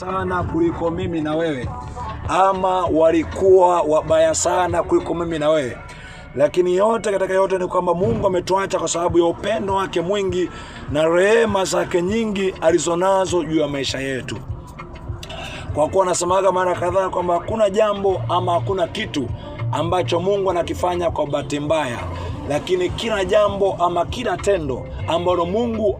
sana kuliko mimi na wewe, ama walikuwa wabaya sana kuliko mimi na wewe. Lakini yote katika yote ni kwamba Mungu ametuacha kwa sababu ya upendo wake mwingi na rehema zake nyingi alizonazo juu ya maisha yetu. Kwa kuwa nasemaga mara kadhaa kwamba hakuna jambo ama hakuna kitu ambacho Mungu anakifanya kwa bahati mbaya, lakini kila jambo ama kila tendo ambalo Mungu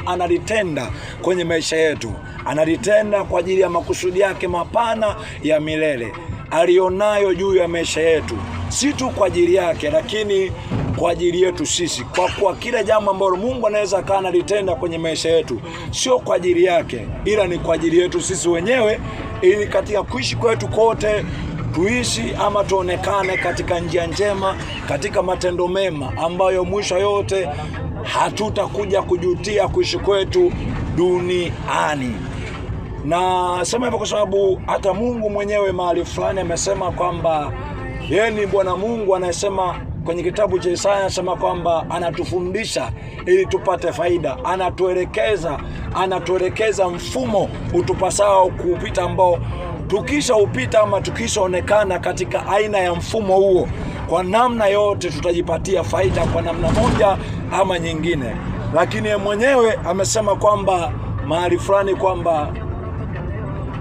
analitenda kwenye maisha yetu, analitenda kwa ajili ya makusudi yake mapana ya milele alionayo juu ya maisha yetu, si tu kwa ajili yake lakini kwa ajili yetu sisi. Kwa kuwa kila jambo ambalo Mungu anaweza kana litenda kwenye maisha yetu sio kwa ajili yake, ila ni kwa ajili yetu sisi wenyewe, ili katika kuishi kwetu kote tuishi ama tuonekane katika njia njema, katika matendo mema ambayo mwisho yote hatutakuja kujutia kuishi kwetu duniani. Na sema hivyo kwa sababu hata Mungu mwenyewe mahali fulani amesema kwamba yeye ni Bwana Mungu, anasema kwenye kitabu cha Isaya, anasema kwamba anatufundisha ili tupate faida, anatuelekeza mfumo utupasao kuupita, ambao tukisha upita ama tukishaonekana katika aina ya mfumo huo, kwa namna yote tutajipatia faida kwa namna moja ama nyingine. Lakini yeye mwenyewe amesema kwamba mahali fulani kwamba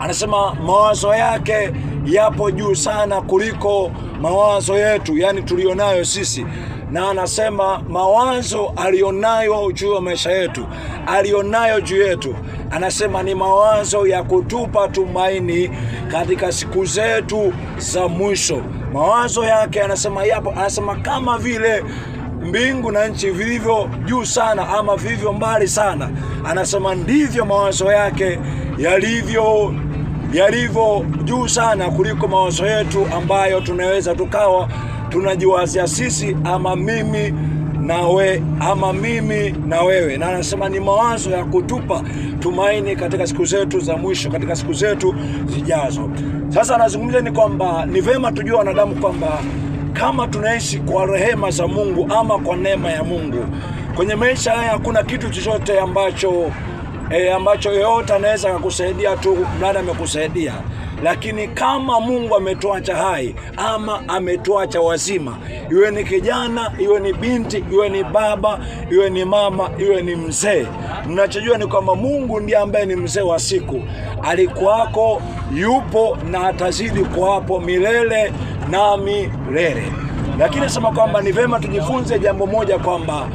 anasema mawazo yake yapo juu sana kuliko mawazo yetu, yani tulionayo sisi. Na anasema mawazo alionayo juu ya maisha yetu, alionayo juu yetu, anasema ni mawazo ya kutupa tumaini katika siku zetu za mwisho. Mawazo yake anasema yapo, anasema kama vile mbingu na nchi vilivyo juu sana ama vilivyo mbali sana, anasema ndivyo mawazo yake yalivyo juu sana kuliko mawazo yetu ambayo tunaweza tukawa tunajiwazia sisi ama mimi na wewe. Na anasema ni mawazo ya kutupa tumaini katika siku zetu za mwisho, katika siku zetu zijazo. Sasa anazungumzia ni kwamba ni vema tujue wanadamu kwamba kama tunaishi kwa rehema za Mungu ama kwa neema ya Mungu, kwenye maisha haya hakuna kitu chochote ambacho yoyote anaweza kukusaidia tu mradi amekusaidia. Lakini kama Mungu ametuacha hai ama ametuacha wazima, iwe ni kijana, iwe ni binti, iwe ni baba, iwe ni mama, iwe ni mzee, mnachojua ni kwamba Mungu ndiye ambaye ni mzee wa siku. Alikuwako, yupo na atazidi kuwapo milele na milele. Lakini nasema kwamba ni vema tujifunze jambo moja, kwamba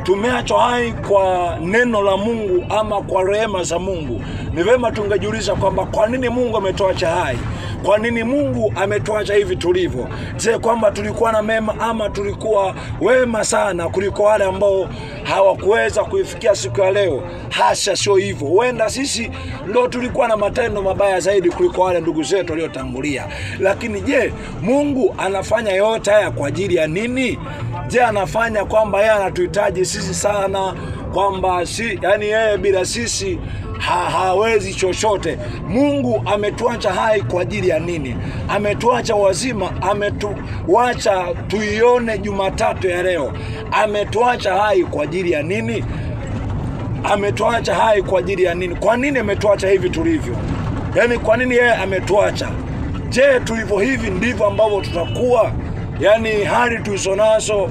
tumeachwa hai kwa neno la Mungu ama kwa rehema za Mungu. Ni vema tungejiuliza kwamba kwa nini Mungu ametuacha hai? Kwa nini Mungu ametuacha hivi tulivyo? Je, kwamba tulikuwa na mema ama tulikuwa wema sana kuliko wale ambao hawakuweza kuifikia siku ya leo? Hasha, sio hivyo. Huenda sisi ndio tulikuwa na matendo mabaya zaidi kuliko wale ndugu zetu waliotangulia. Lakini je, Mungu anafanya yote haya kwa ajili ya nini? Je, anafanya kwamba yeye anatuhitaji sisi sana, kwamba yani yeye bila sisi hawezi chochote? Mungu ametuacha hai kwa ajili ya nini? Ametuacha wazima, ametuacha tuione Jumatatu ya leo. Ametuacha hai kwa ajili ya nini? Ametuacha hai kwa ajili ya nini? Kwa nini ametuacha hivi tulivyo? Yani kwa nini yeye ametuacha? Je, tulivyo hivi ndivyo ambavyo tutakuwa? Yani hali tulizonazo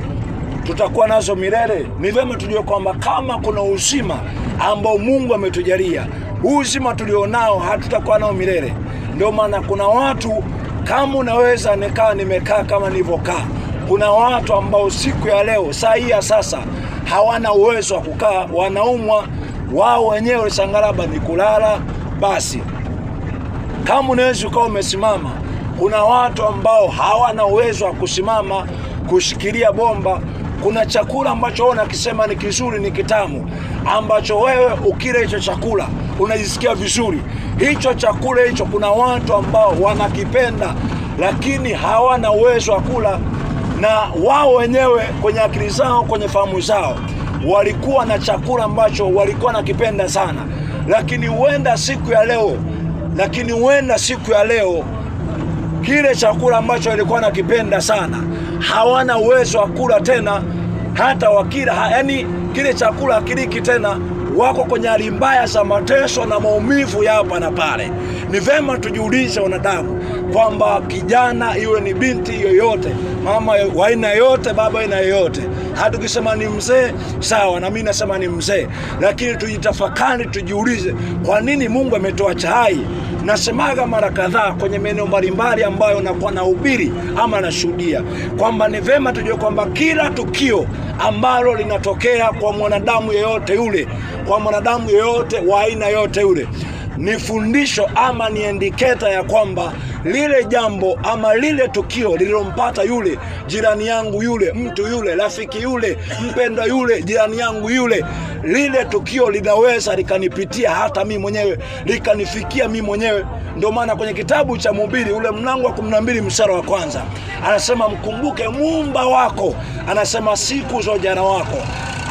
tutakuwa nazo milele? Ni vema tujue kwamba kama kuna uzima ambao Mungu ametujalia, huu uzima tulionao hatutakuwa nao milele. Ndio maana kuna watu, kama unaweza nimekaa kama nilivyokaa, kuna watu ambao siku ya leo, saa hii ya sasa, hawana uwezo wa kukaa, wanaumwa wao wenyewe, sangaraba ni kulala. Basi kama unaweza ukawa umesimama, kuna watu ambao hawana uwezo wa kusimama kushikilia bomba. Kuna chakula ambacho wewe unakisema ni kizuri, ni kitamu, ambacho wewe ukila hicho chakula unajisikia vizuri. Hicho chakula hicho kuna watu ambao wanakipenda, lakini hawana uwezo wa kula, na wao wenyewe kwenye akili zao, kwenye fahamu zao walikuwa na chakula ambacho walikuwa nakipenda sana. Lakini huenda siku ya leo kile chakula ambacho walikuwa nakipenda sana hawana uwezo wa kula tena. Hata wakila yani kile chakula hakiliki tena, wako kwenye hali mbaya za mateso na maumivu ya hapa na pale. Ni vema tujiulize wanadamu kwamba kijana iwe ni binti yoyote, mama wa aina yoyote, baba aina yoyote, hata ukisema ni mzee sawa, na mimi nasema ni mzee, lakini tujitafakari, tujiulize kwa nini Mungu ametuacha hai. Nasemaga mara kadhaa kwenye maeneo mbalimbali ambayo nakuwa nahubiri ama nashuhudia kwamba ni vema tujue kwamba kila tukio ambalo linatokea kwa mwanadamu yeyote yule, kwa mwanadamu yeyote wa aina yote yule, ni fundisho ama ni indiketa ya kwamba lile jambo ama lile tukio lililompata yule jirani yangu yule, mtu yule, rafiki yule, mpendwa yule, jirani yangu yule, lile tukio linaweza likanipitia hata mimi mwenyewe, likanifikia mimi mwenyewe. Ndio maana kwenye kitabu cha Mhubiri ule mlango wa 12 mstari wa kwanza anasema mkumbuke Muumba wako, anasema siku za ujana wako,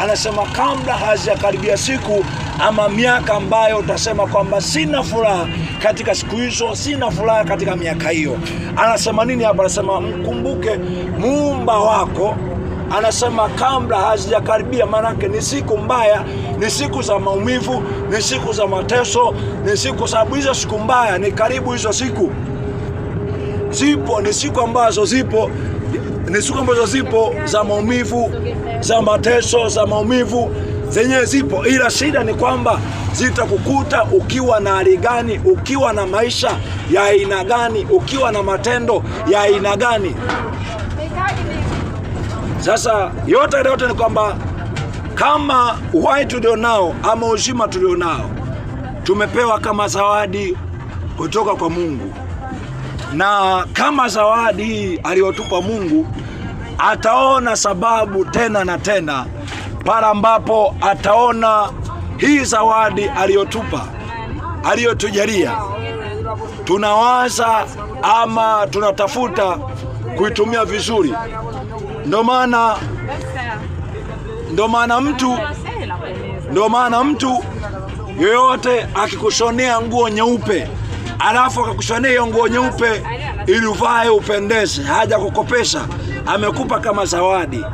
anasema kabla hazijakaribia siku ama miaka ambayo utasema kwamba sina furaha katika siku hizo, sina furaha katika miaka hiyo. Anasema nini hapa? Anasema mkumbuke Muumba wako, anasema kabla hazijakaribia, manake ni siku mbaya, ni siku za maumivu, ni siku za mateso, ni siku, sababu hizo siku mbaya ni karibu, hizo siku zipo, ni siku ambazo zipo, ni siku ambazo zipo za maumivu, za mateso, za maumivu zenyewe zipo, ila shida ni kwamba zitakukuta ukiwa na hali gani, ukiwa na maisha ya aina gani, ukiwa na matendo ya aina gani. Sasa yote ni kwamba kama uhai tulionao ama uzima tulionao tumepewa kama zawadi kutoka kwa Mungu, na kama zawadi hii aliyotupa Mungu, ataona sababu tena na tena pale ambapo ataona hii zawadi aliyotupa, aliyotujalia, tunawaza ama tunatafuta kuitumia vizuri. Ndio maana mtu yoyote akikushonea nguo nyeupe, alafu akakushonea hiyo nguo nyeupe ili uvae upendeze, haja kukopesha, amekupa kama zawadi.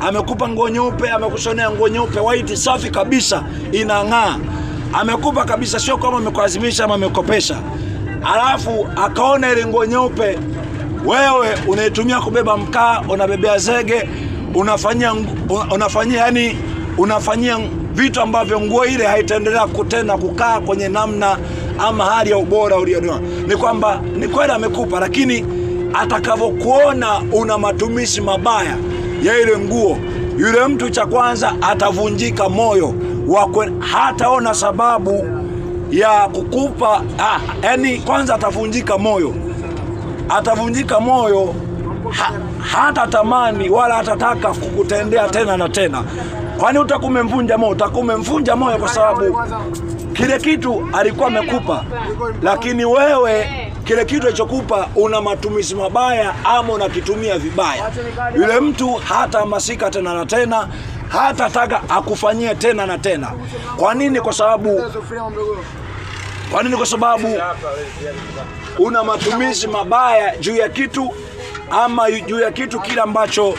Amekupa nguo nyeupe, amekushonea nguo nyeupe white safi kabisa, inang'aa. Amekupa kabisa, sio kama amekuazimisha ama amekopesha. Alafu akaona ile nguo nyeupe wewe unaitumia kubeba mkaa, unabebea zege, unafanyia vitu ambavyo nguo ile haitaendelea kutenda kukaa kwenye namna ama hali ya ubora ulionao. Ni kwamba ni kweli amekupa, lakini atakavyokuona una matumizi mabaya ya ile nguo, yule mtu cha kwanza atavunjika moyo, hataona sababu ya kukupa, kwanza atavunjika moyo, hata tamani wala hatataka kukutendea tena na tena. Kwani utakumemvunja moyo kwa sababu kile kitu alikuwa amekupa, lakini wewe kile kitu alichokupa una matumizi mabaya ama unakitumia vibaya. Yule mtu hatahamasika tena na tena, hatataka akufanyie tena na tena. Kwa nini? Kwa sababu una matumizi mabaya juu ya kitu ama juu ya kitu kile ambacho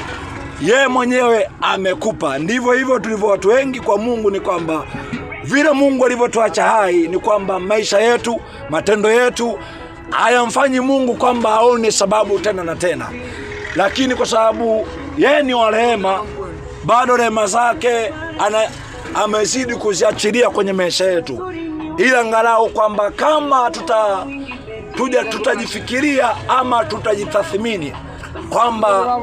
yeye mwenyewe amekupa. Ndivyo hivyo tulivyo watu wengi kwa Mungu, ni kwamba vile Mungu alivyotuacha hai ni kwamba maisha yetu, matendo yetu hayamfanyi Mungu kwamba aone sababu tena na tena, lakini kwa sababu yeye ni wa rehema, bado rehema zake amezidi kuziachilia kwenye maisha yetu, ila angalau kwamba kama tutajifikiria ama tutajitathmini kwamba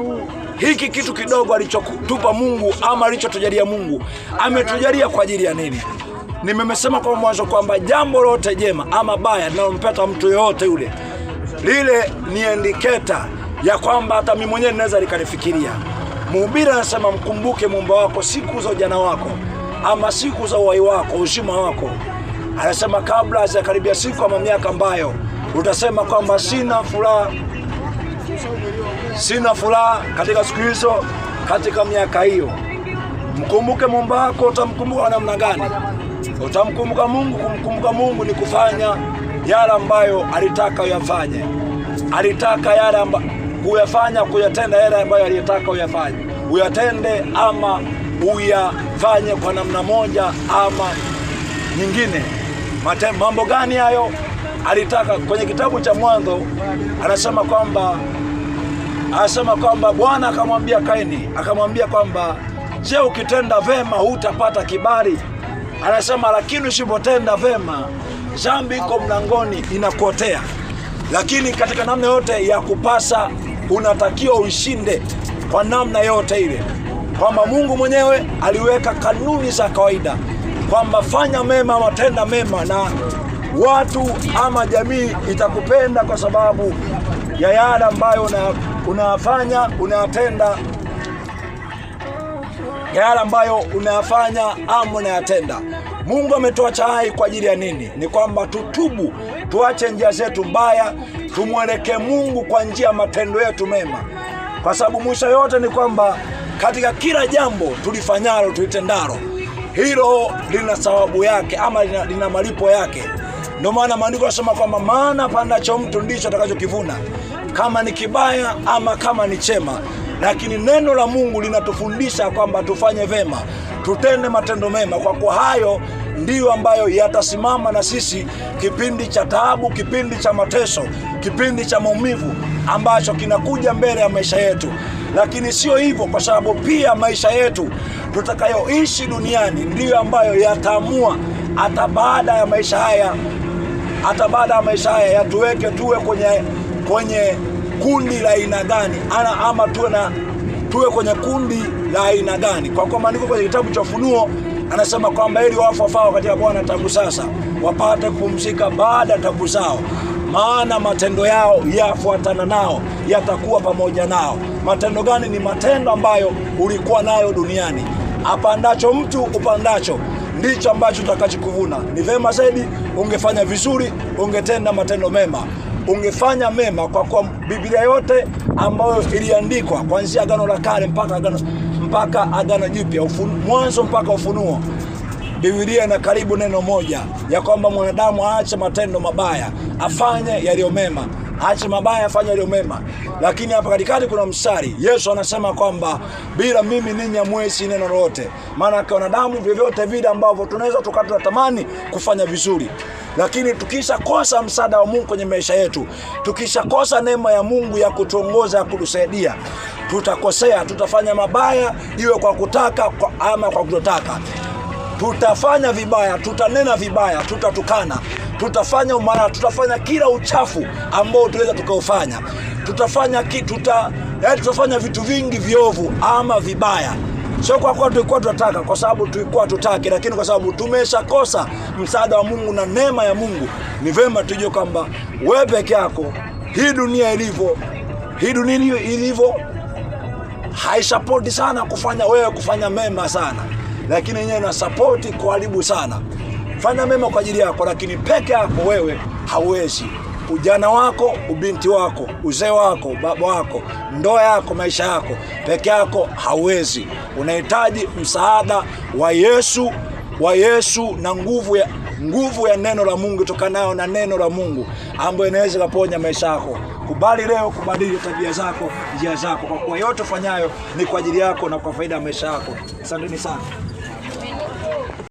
hiki kitu kidogo alichotupa Mungu ama alichotujalia Mungu, ametujalia kwa ajili ya nini? Nimesema kwa mwanzo kwamba jambo lote jema ama baya linalompata mtu yote yule, lile ni indiketa ya kwamba hata mimi mwenyewe naweza nikalifikiria. Mhubiri anasema mkumbuke Muumba wako siku za ujana wako ama siku za uhai wako, uzima wako. Anasema kabla hazijakaribia siku ama miaka ambayo utasema kwamba sina furaha katika siku hizo, katika miaka hiyo. Mkumbuke Muumba wako. Utamkumbuka namna gani? Utamkumbuka Mungu. Kumkumbuka Mungu ni kufanya yale ambayo alitaka uyafanye. Alitaka yale kuyatenda yale ambayo alitaka uyafanye. Uyatende ama uyafanye kwa namna moja ama nyingine. Mambo gani hayo? Alitaka kwenye kitabu cha Mwanzo anasema kwamba Bwana akamwambia Kaini, akamwambia kwamba je, ukitenda vema hutapata kibali? Anasema lakini usipotenda vema, dhambi iko mlangoni inakuotea. Lakini katika namna yote ya kupasa unatakiwa uishinde kwa namna yote ile, kwamba Mungu mwenyewe aliweka kanuni za kawaida kwamba fanya mema, watenda mema, na watu ama jamii itakupenda kwa sababu ya yale ambayo unayafanya, unayatenda, yale ambayo unayafanya ama unayatenda. Mungu ametoa chai kwa ajili ya nini? Ni kwamba tutubu, tuache njia zetu mbaya, tumwelekee Mungu kwa njia ya matendo yetu mema, kwa sababu mwisho yote ni kwamba katika kila jambo tulifanyalo, tulitendalo, hilo lina sababu yake ama lina malipo yake. Ndio maana maandiko yanasema kwamba maana pandacho mtu ndicho atakachokivuna, kama ni kibaya ama kama ni chema. Lakini neno la Mungu linatufundisha kwamba tufanye vema, tutende matendo mema, kwa kuwa hayo ndiyo ambayo yatasimama na sisi kipindi cha taabu, kipindi cha mateso, kipindi cha maumivu ambacho kinakuja mbele ya maisha yetu. Lakini sio hivyo, kwa sababu pia maisha yetu tutakayoishi duniani ndiyo ambayo yataamua hata baada ya maisha haya yatuweke tuwe kwenye kundi la aina gani, ama tuwe kwenye kundi la aina gani. Kwa kuwa maandiko kwenye kitabu cha Ufunuo anasema kwamba heri wafu wafao katika Bwana tangu sasa, wapate kupumzika baada ya taabu zao, maana matendo yao yafuatana nao, yatakuwa pamoja nao. Matendo gani? Ni matendo ambayo ulikuwa nayo duniani. Apandacho mtu upandacho ndicho ambacho utakachokuvuna. Ni vema zaidi ungefanya vizuri, ungetenda matendo mema, ungefanya mema, kwa kuwa Biblia yote ambayo iliandikwa kuanzia Agano la Kale mpaka Agano Jipya, Mwanzo mpaka Ufunuo, Biblia ina karibu neno moja ya kwamba mwanadamu aache matendo mabaya, afanye yaliyo mema, aache mabaya, afanye yaliyo mema. Lakini hapa katikati kuna mstari Yesu anasema kwamba bila mimi ninyi hamwezi neno lolote. Maana kwa wanadamu vyovyote vile ambavyo tunaweza tukatamani kufanya vizuri, lakini tukisha kosa msaada wa Mungu kwenye maisha yetu, tukisha kosa neema ya Mungu ya kutuongoza, ya kutusaidia, tutakosea, tutafanya mabaya, iwe kwa kutaka ama kwa kutotaka. Tutafanya vibaya, tutanena vibaya, tutatukana, tutafanya umara, tutafanya kila uchafu ambao tunaweza tukaufanya. Tutafanya vitu vingi viovu ama vibaya. Sio kwa kuwa tulikuwa tunataka, kwa sababu tulikuwa tutaki, lakini kwa sababu tumeshakosa msaada wa Mungu na neema ya Mungu. Ni vema tujue kwamba wewe peke yako, hii dunia ilivyo haisapoti sana kufanya mema sana, lakini yenyewe ina sapoti kuharibu sana. Fanya mema kwa ajili yako, lakini peke yako wewe hauwezi. Ujana wako, ubinti wako, uzee wako, baba wako, ndoa yako, maisha yako, peke yako hauwezi. Unahitaji msaada wa Yesu na nguvu ya neno la Mungu, tokanayo na neno la Mungu ambayo inaweza kuponya maisha yako. Kubali leo kubadili tabia zako, njia zako, kwa kuwa yote ufanyayo ni kwa ajili yako na kwa faida ya maisha yako. Asanteni sana.